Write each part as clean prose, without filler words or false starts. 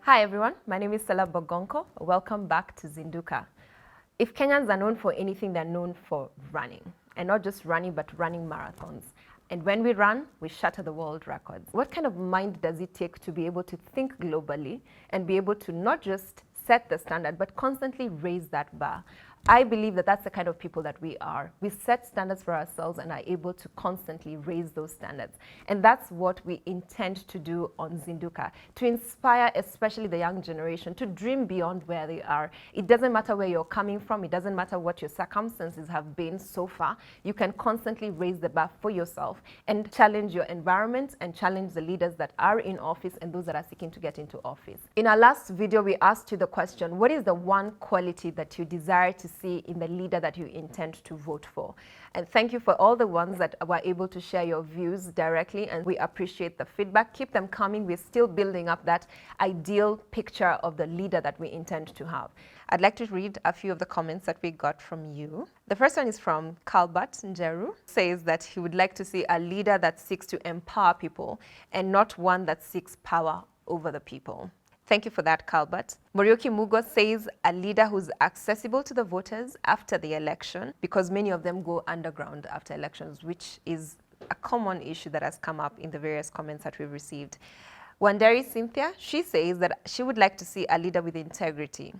Hi everyone, my name is Stella Bogonko. Welcome back to Zinduka. If Kenyans are known for anything, they're known for running. And not just running, but running marathons. And when we run, we shatter the world records. What kind of mind does it take to be able to think globally and be able to not just set the standard, but constantly raise that bar? I believe that that's the kind of people that we are. We set standards for ourselves and are able to constantly raise those standards. And that's what we intend to do on Zinduka, to inspire especially the young generation to dream beyond where they are. It doesn't matter where you're coming from. It doesn't matter what your circumstances have been so far. You can constantly raise the bar for yourself and challenge your environment and challenge the leaders that are in office and those that are seeking to get into office. In our last video, we asked you the question, what is the one quality that you desire to see in the leader that you intend to vote for? And thank you for all the ones that were able to share your views directly, and we appreciate the feedback. Keep them coming. We're still building up that ideal picture of the leader that we intend to have. I'd like to read a few of the comments that we got from you. The first one is from Calbert Njeru. Says that he would like to see a leader that seeks to empower people and not one that seeks power over the people. Thank you for that, Calbert. Morioki Mugo says a leader who's accessible to the voters after the election, because many of them go underground after elections, which is a common issue that has come up in the various comments that we've received. Wanderi Cynthia, she says that she would like to see a leader with integrity,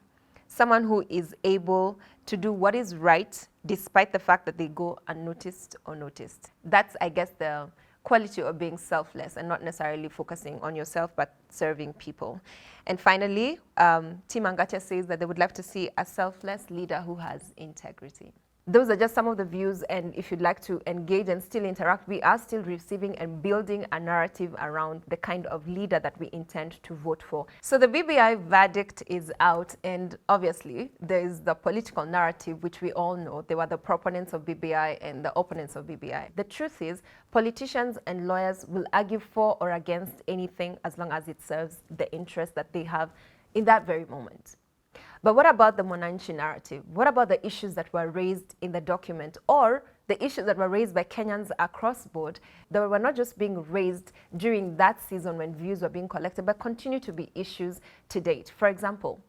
someone who is able to do what is right despite the fact that they go unnoticed or noticed. That's, I guess, the quality of being selfless and not necessarily focusing on yourself, but serving people. And finally, Tim Angatia says that they would like to see a selfless leader who has integrity. Those are just some of the views, and if you'd like to engage and still interact, we are still receiving and building a narrative around the kind of leader that we intend to vote for. So the BBI verdict is out, and obviously there is the political narrative, which we all know. There were the proponents of BBI and the opponents of BBI. The truth is, politicians and lawyers will argue for or against anything as long as it serves the interest that they have in that very moment. But what about the Mwananchi narrative? What about the issues that were raised in the document, or the issues that were raised by Kenyans across board that were not just being raised during that season when views were being collected, but continue to be issues to date? For example,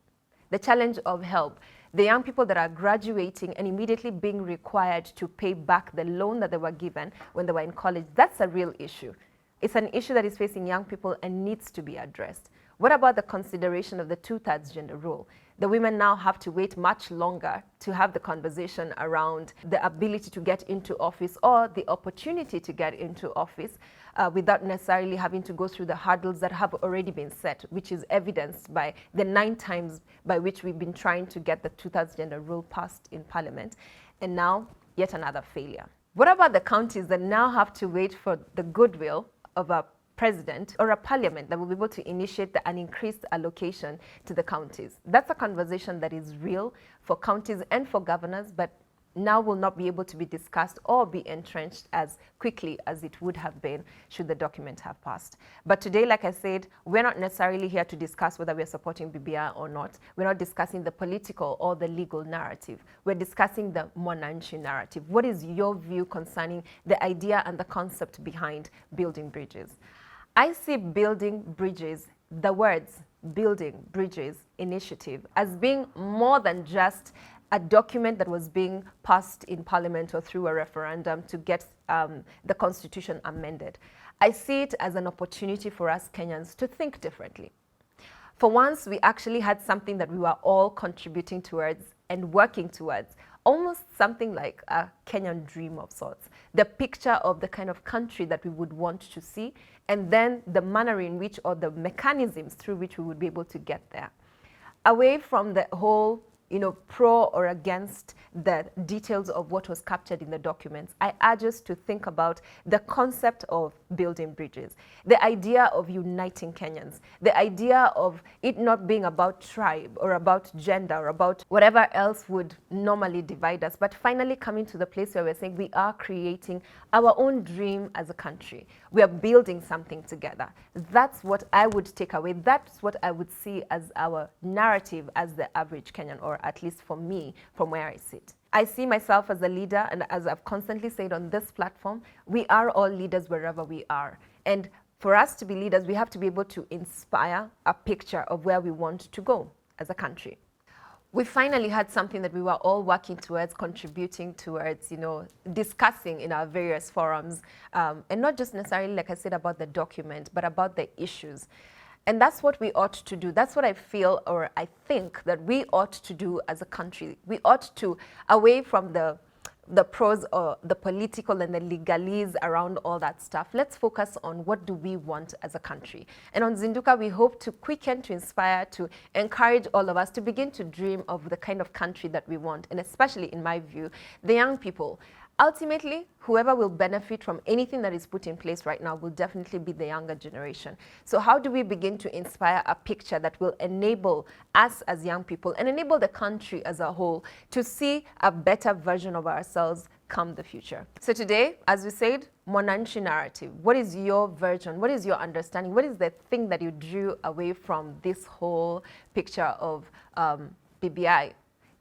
the challenge of help. The young people that are graduating and immediately being required to pay back the loan that they were given when they were in college, that's a real issue. It's an issue that is facing young people and needs to be addressed. What about the consideration of the 2/3 gender rule? The women now have to wait much longer to have the conversation around the ability to get into office or the opportunity to get into office without necessarily having to go through the hurdles that have already been set, which is evidenced by the 9 times by which we've been trying to get the 2/3 gender rule passed in Parliament, and now yet another failure. What about the counties that now have to wait for the goodwill of a president or a parliament that will be able to initiate an increased allocation to the counties? That's a conversation that is real for counties and for governors, but now will not be able to be discussed or be entrenched as quickly as it would have been should the document have passed. But today, like I said, we're not necessarily here to discuss whether we're supporting BBI or not. We're not discussing the political or the legal narrative. We're discussing the Mwananchi narrative. What is your view concerning the idea and the concept behind building bridges? I see building bridges, the words building bridges initiative, as being more than just a document that was being passed in Parliament or through a referendum to get the Constitution amended. I see it as an opportunity for us Kenyans to think differently. For once, we actually had something that we were all contributing towards and working towards, almost something like a Kenyan dream of sorts, the picture of the kind of country that we would want to see, and then the manner in which, or the mechanisms through which we would be able to get there. Away from the whole pro or against the details of what was captured in the documents, I urge us to think about the concept of building bridges, the idea of uniting Kenyans, the idea of it not being about tribe or about gender or about whatever else would normally divide us, but finally coming to the place where we're saying we are creating our own dream as a country. We are building something together. That's what I would take away. That's what I would see as our narrative as the average Kenyan, or at least for me, from where I sit. I see myself as a leader, and as I've constantly said on this platform, we are all leaders wherever we are. And for us to be leaders, we have to be able to inspire a picture of where we want to go as a country. We finally had something that we were all working towards, contributing towards, discussing in our various forums, and not just necessarily, like I said, about the document, but about the issues. And that's what we ought to do. That's what I feel, or I think that we ought to do as a country. We ought to, away from the pros or the political and the legalese around all that stuff, let's focus on what do we want as a country. And on Zinduka, we hope to quicken, to inspire, to encourage all of us to begin to dream of the kind of country that we want, and especially, in my view, the young people. Ultimately, whoever will benefit from anything that is put in place right now will definitely be the younger generation. So how do we begin to inspire a picture that will enable us as young people and enable the country as a whole to see a better version of ourselves come the future? So today, as we said, Mwananchi Narrative. What is your version? What is your understanding? What is the thing that you drew away from this whole picture of BBI?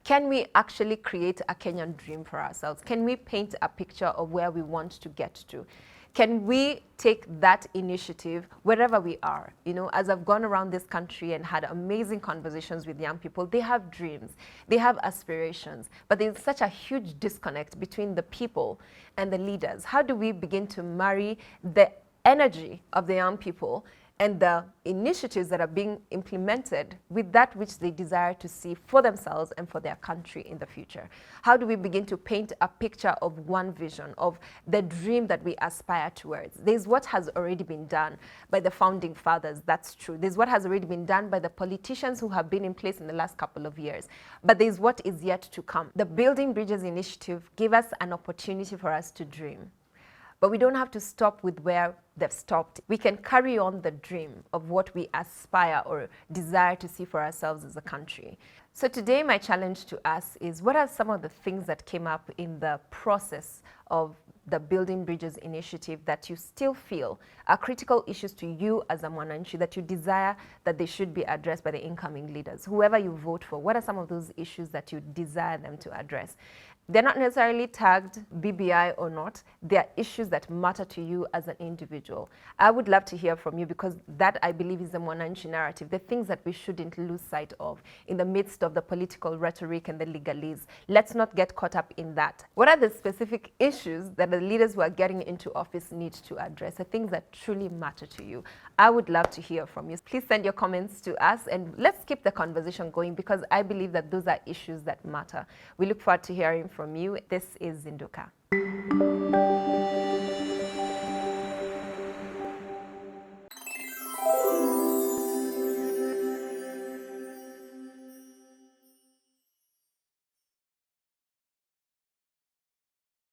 Can we actually create a Kenyan dream for ourselves? Can we paint a picture of where we want to get to? Can we take that initiative wherever we are? As I've gone around this country and had amazing conversations with young people, they have dreams, they have aspirations, but there's such a huge disconnect between the people and the leaders. How do we begin to marry the energy of the young people and the initiatives that are being implemented with that which they desire to see for themselves and for their country in the future? How do we begin to paint a picture of one vision, of the dream that we aspire towards? There's what has already been done by the founding fathers, that's true. There's what has already been done by the politicians who have been in place in the last couple of years. But there's what is yet to come. The Building Bridges initiative gave us an opportunity for us to dream. But we don't have to stop with where they've stopped. We can carry on the dream of what we aspire or desire to see for ourselves as a country. So today, my challenge to us is, what are some of the things that came up in the process of the Building Bridges initiative that you still feel are critical issues to you as a Mwananchi, that you desire that they should be addressed by the incoming leaders? Whoever you vote for, what are some of those issues that you desire them to address? They're not necessarily tagged BBI or not. They're issues that matter to you as an individual. I would love to hear from you, because that, I believe, is the Mwananchi narrative, the things that we shouldn't lose sight of in the midst of the political rhetoric and the legalese. Let's not get caught up in that. What are the specific issues that the leaders who are getting into office need to address, the things that truly matter to you? I would love to hear from you. Please send your comments to us, and let's keep the conversation going, because I believe that those are issues that matter. We look forward to hearing from you. This is Zinduka.